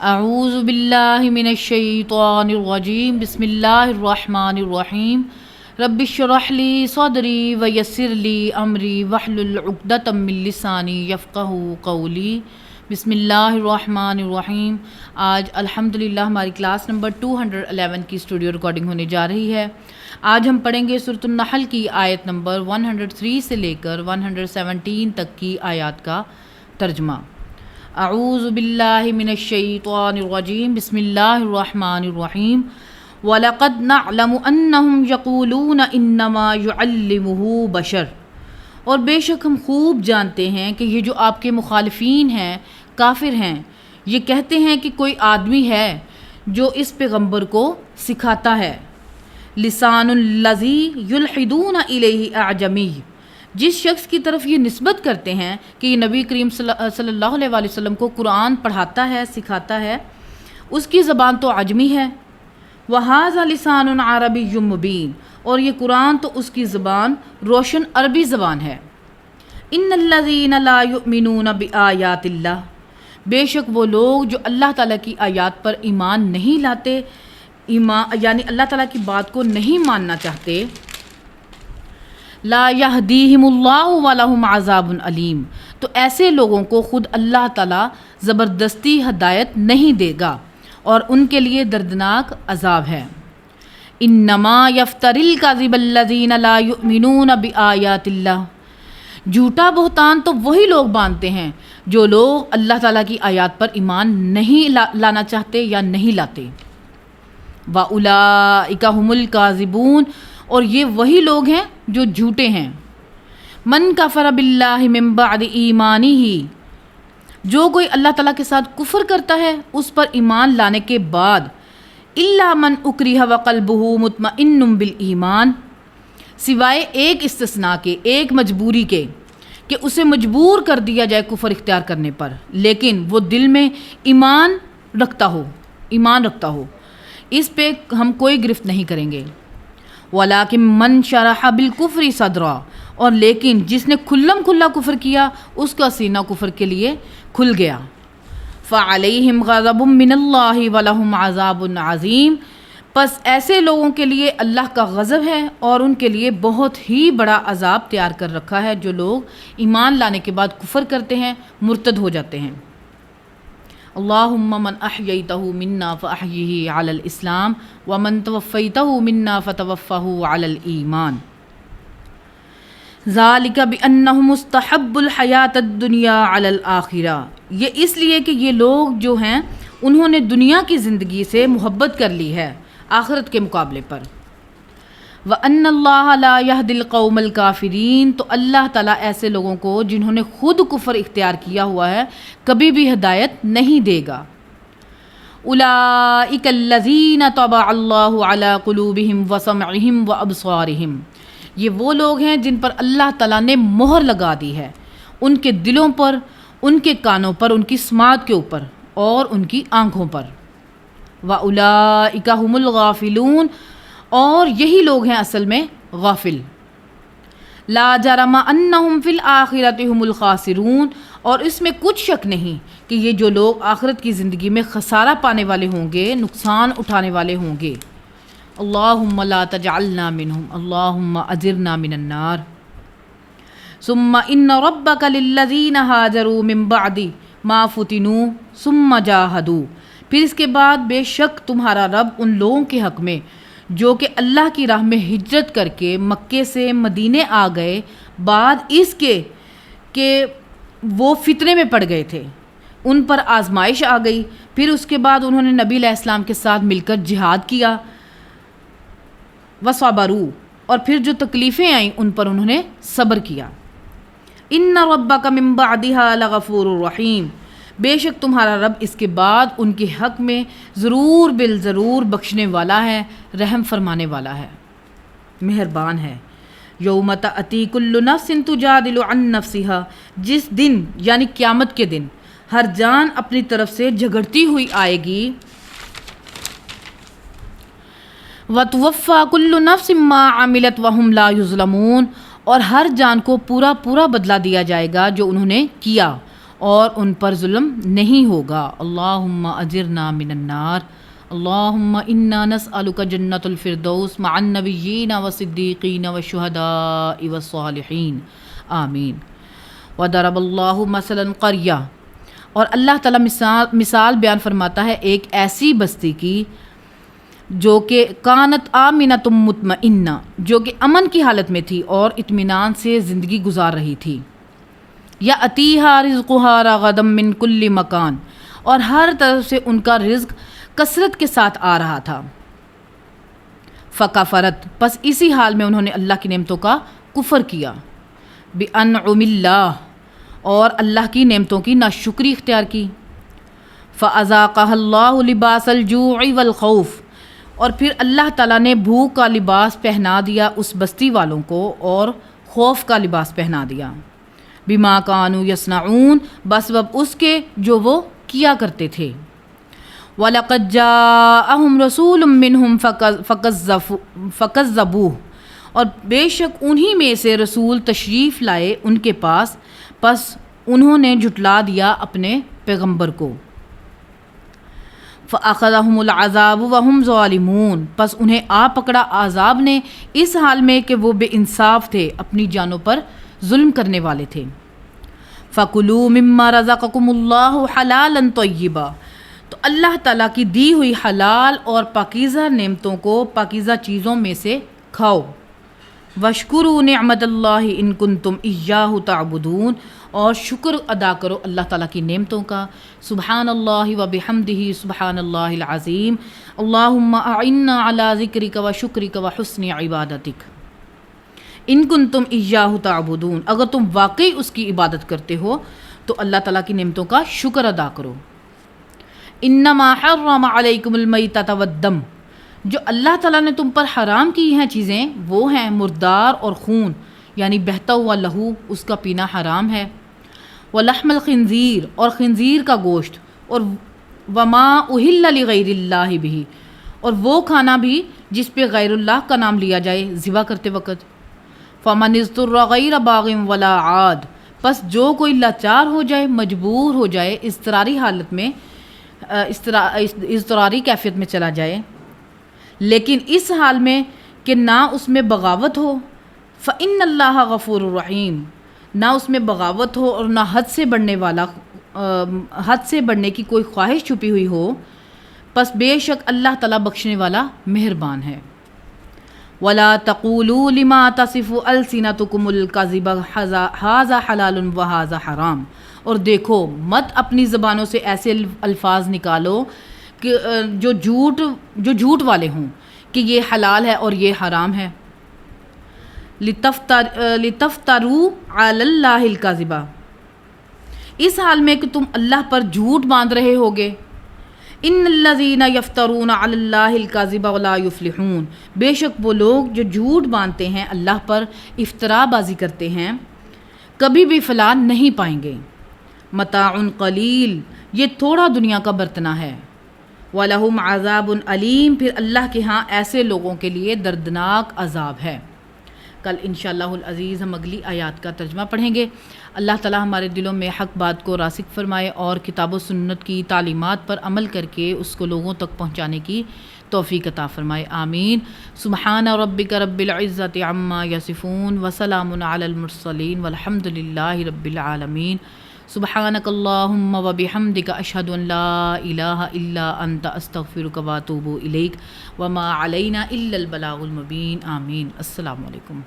اعوذ باللہ من الشیطان الرجیم بسم اللہ الرحمن الرحیم رب اشرح لی صدری ویسر لی امری واحلل عقدۃ من لسانی یفقہوا قولی۔ بسم اللہ الرحمن الرحیم۔ آج الحمدللہ ہماری کلاس نمبر 211 کی اسٹوڈیو ریکارڈنگ ہونے جا رہی ہے۔ آج ہم پڑھیں گے سورۃ النحل کی آیت نمبر 103 سے لے کر 117 تک کی آیات کا ترجمہ۔ اعوذ باللہ من الشیطان الرجیم بسم اللہ الرحمن الرحیم وَلَقَدْ نَعْلَمُ أَنَّهُمْ يَقُولُونَ إِنَّمَا يُعَلِّمُهُ بَشَرٌ، اور بے شک ہم خوب جانتے ہیں کہ یہ جو آپ کے مخالفین ہیں، کافر ہیں، یہ کہتے ہیں کہ کوئی آدمی ہے جو اس پیغمبر کو سکھاتا ہے۔ لسان الذی یلحدون الیہ اعجمی، جس شخص کی طرف یہ نسبت کرتے ہیں کہ یہ نبی کریم صلی اللہ علیہ وآلہ وسلم کو قرآن پڑھاتا ہے، سکھاتا ہے، اس کی زبان تو عجمی ہے۔ وَهَذَا لِسَانٌ عَرَبِيٌّ مُبِينٌ، اور یہ قرآن تو اس کی زبان روشن عربی زبان ہے۔ إِنَّ الَّذِينَ لَا يُؤْمِنُونَ بِآيَاتِ اللَّهِ، بے شک وہ لوگ جو اللہ تعالیٰ کی آیات پر ایمان نہیں لاتے، یعنی اللہ تعالیٰ کی بات کو نہیں ماننا چاہتے، لا یہدیہم اللہ ولہم عذاب علیم، تو ایسے لوگوں کو خود اللہ تعالیٰ زبردستی ہدایت نہیں دے گا اور ان کے لیے دردناک عذاب ہے۔ انما یفتری الکذب الذین لا یؤمنون بآیات اللہ، جھوٹا بہتان تو وہی لوگ باندھتے ہیں جو لوگ اللہ تعالیٰ کی آیات پر ایمان نہیں لانا چاہتے یا نہیں لاتے۔ وَأُولَئِکَ هُمُ الْکاذبُونَ، اور یہ وہی لوگ ہیں جو جھوٹے ہیں۔ من کفر باللہ من بعد ایمانہ، جو کوئی اللہ تعالیٰ کے ساتھ کفر کرتا ہے اس پر ایمان لانے کے بعد، الا من اکرہ وقلبہ مطمئن بالایمان، سوائے ایک استثناء کے، ایک مجبوری کے، کہ اسے مجبور کر دیا جائے کفر اختیار کرنے پر، لیکن وہ دل میں ایمان رکھتا ہو، اس پہ ہم کوئی گرفت نہیں کریں گے۔ وَلَٰكِن مَّن شَرَحَ بِالْكُفْرِ صَدْرًا، اور لیکن جس نے کھلم کھلا کفر کیا اس کا سینہ کفر کے لیے کھل گیا۔ فَعَلَيْهِمْ غَضَبٌ مِّنَ اللَّهِ وَلَهُمْ عَذَابٌ عَظِيمٌ، پس ایسے لوگوں کے لیے اللہ کا غضب ہے اور ان کے لیے بہت ہی بڑا عذاب تیار کر رکھا ہے، جو لوگ ایمان لانے کے بعد کفر کرتے ہیں، مرتد ہو جاتے ہیں۔ اللہم من احییتہ منا فاحیہ علی الاسلام ومن توفیتہ منا فتوفہ علی الایمان، ذالک بانہم مستحب الحیاۃ الدنیا علی الآخرہ، یہ اس لیے کہ یہ لوگ جو ہیں انہوں نے دنیا کی زندگی سے محبت کر لی ہے آخرت کے مقابلے پر۔ وَأَنَّ اللَّهَ لَا يَهْدِي الْقَوْمَ الْكَافِرِينَ، تو اللہ تعالیٰ ایسے لوگوں کو جنہوں نے خود کفر اختیار کیا ہوا ہے کبھی بھی ہدایت نہیں دے گا۔ أُولَئِكَ الَّذِينَ طَبَعَ اللَّهُ عَلَى قُلُوبِهِمْ وَسَمْعِهِمْ وَأَبْصَارِهِمْ، یہ وہ لوگ ہیں جن پر اللہ تعالیٰ نے مہر لگا دی ہے، ان کے دلوں پر، ان کے کانوں پر، ان کی سماعت کے اوپر اور ان کی آنکھوں پر۔ وَأُولَئِكَ هُمُ الْغَافِلُونَ، اور یہی لوگ ہیں اصل میں غافل۔ لا جرم انہم فی الآخرۃ ھم الخاسرون، اور اس میں کچھ شک نہیں کہ یہ جو لوگ آخرت کی زندگی میں خسارہ پانے والے ہوں گے، نقصان اٹھانے والے ہوں گے۔ اللہم لا تجعلنا منہم، اللہم اجرنا من النار۔ ثم ان ربک للذین ہاجروا من بعد ما فتنوا ثم جاہدوا، پھر اس کے بعد بے شک تمہارا رب ان لوگوں کے حق میں جو کہ اللہ کی راہ میں ہجرت کر کے مکے سے مدینے آ گئے بعد اس کے کہ وہ فتنے میں پڑ گئے تھے، ان پر آزمائش آ گئی، پھر اس کے بعد انہوں نے نبی علیہ السلام کے ساتھ مل کر جہاد کیا۔ وصبروا، اور پھر جو تکلیفیں آئیں ان پر انہوں نے صبر کیا۔ ان ربک من بعدها لغفور رحیم، بے شک تمہارا رب اس کے بعد ان کے حق میں ضرور بالضرور بخشنے والا ہے، رحم فرمانے والا ہے، مہربان ہے۔ یوم تأتی کل نفس تجادل عن نفسها، جس دن یعنی قیامت کے دن ہر جان اپنی طرف سے جھگڑتی ہوئی آئے گی۔ وتوفی کل نفس ما عملت وهم لا یظلمون، اور ہر جان کو پورا بدلہ دیا جائے گا جو انہوں نے کیا، اور ان پر ظلم نہیں ہوگا۔ اللہم اجرنا من النار، اللہم انا نسألک جنت الفردوس مع النبیین والصدیقین والشہداء والصالحین، آمین۔ وضرب اللہ مثلا قریہ، اور اللہ تعالیٰ مثال بیان فرماتا ہے ایک ایسی بستی کی جو کہ کانت آمنۃ مطمئنہ، جو کہ امن کی حالت میں تھی اور اطمینان سے زندگی گزار رہی تھی۔ یأتیہا رزقہا رغدا من کل مکان، اور ہر طرف سے ان کا رزق کثرت کے ساتھ آ رہا تھا۔ فکفرت، پس اسی حال میں انہوں نے اللہ کی نعمتوں کا کفر کیا۔ بانعم اللہ، اور اللہ کی نعمتوں کی ناشکری اختیار کی۔ فاذاقها اللہ لباس الجوع والخوف، اور پھر اللہ تعالیٰ نے بھوک کا لباس پہنا دیا اس بستی والوں کو اور خوف کا لباس پہنا دیا۔ بما کانوا یصنعون، بسبب اس کے جو وہ کیا کرتے تھے۔ وَلَقَدْ جَاءَهُمْ رَسُولٌ مِّنْهُمْ فَكَذَّبُوهُ، اور بے شک انہی میں سے رسول تشریف لائے ان کے پاس، پس انہوں نے جھٹلا دیا اپنے پیغمبر کو۔ فَأَخَذَهُمُ الْعَذَابُ وَهُمْ ظَالِمُونَ، پس انہیں آ پکڑا عذاب نے اس حال میں کہ وہ بے انصاف تھے، اپنی جانوں پر ظلم کرنے والے تھے۔ فَكُلُوا مِمَّا رَزَقَكُمُ اللَّهُ حَلَالًا طَيِّبًا، تو اللہ تعالیٰ کی دی ہوئی حلال اور پاکیزہ نعمتوں کو پاکیزہ چیزوں میں سے کھاؤ۔ وَاشْكُرُوا نِعْمَتَ اللَّهِ إِن كُنتُمْ إِيَّاهُ تَعْبُدُونَ، اور شکر ادا کرو اللہ تعالیٰ کی نعمتوں کا۔ سبحان اللہ وبحمدہ سبحان اللہ العظیم، اللہم اعنا علی ذکرک وشکرک وحسن عبادتک۔ ان کنتم ایاہ تعبدون، اگر تم واقعی اس کی عبادت کرتے ہو تو اللہ تعالیٰ کی نعمتوں کا شکر ادا کرو۔ انما حرم علیکم المیتۃ والدم، جو اللہ تعالیٰ نے تم پر حرام کی ہیں چیزیں وہ ہیں مردار اور خون، یعنی بہتا ہوا لہو، اس کا پینا حرام ہے۔ ولحم الخنزیر، اور خنزیر کا گوشت، اور وما اہل لغیر اللہ بہ، اور وہ کھانا بھی جس پہ غیر اللہ کا نام لیا جائے ذبح کرتے وقت۔ فمن اضطر غیر باغ ولا عاد، پس جو کوئی لاچار ہو جائے، مجبور ہو جائے، اضطراری حالت میں اضطراری کیفیت میں چلا جائے، لیکن اس حال میں کہ نہ اس میں بغاوت ہو، فإن اللہ غفور الرحیم، نہ اس میں بغاوت ہو اور نہ حد سے بڑھنے کی کوئی خواہش چھپی ہوئی ہو، پس بے شک اللہ تعالیٰ بخشنے والا مہربان ہے۔ وَلَا تَقُولُوا لِمَا تَصِفُ أَلْسِنَتُكُمُ الْكَذِبَ هَذَا حَلَالٌ وَهَذَا حَرَامٌ، اور دیکھو مت اپنی زبانوں سے ایسے الفاظ نکالو کہ جو جھوٹ والے ہوں کہ یہ حلال ہے اور یہ حرام ہے۔ لِتَفْتَرُوا عَلَى اللَّهِ الْكَذِبَ، اس حال میں کہ تم اللہ پر جھوٹ باندھ رہے ہوگے۔ ان الذین یفترون علی اللہ الکذب ولا یفلحون، بے شک وہ لوگ جو جھوٹ باندھتے ہیں اللہ پر، افطرا بازی کرتے ہیں، کبھی بھی فلاح نہیں پائیں گے۔ متاع قلیل، یہ تھوڑا دنیا کا برتنا ہے۔ وَلَهُمْ عَذَابٌ علیم، پھر اللہ کے ہاں ایسے لوگوں کے لیے دردناک عذاب ہے۔ کل انشاءاللہ العزیز ہم اگلی آیات کا ترجمہ پڑھیں گے۔ اللہ تعالی ہمارے دلوں میں حق بات کو راسخ فرمائے اور کتاب و سنت کی تعلیمات پر عمل کر کے اس کو لوگوں تک پہنچانے کی توفیق عطا فرمائے، آمین۔ سبحان ربک رب العزت عما یصفون وسلام علی المرسلین والحمد للہ رب العالمین۔ سبحانک اللہم وبحمدک اشہد ان لا الہ الا انت استغفرک واتوب الیک وما علینا الا البلاغ المبین، آمین۔ السلام علیکم۔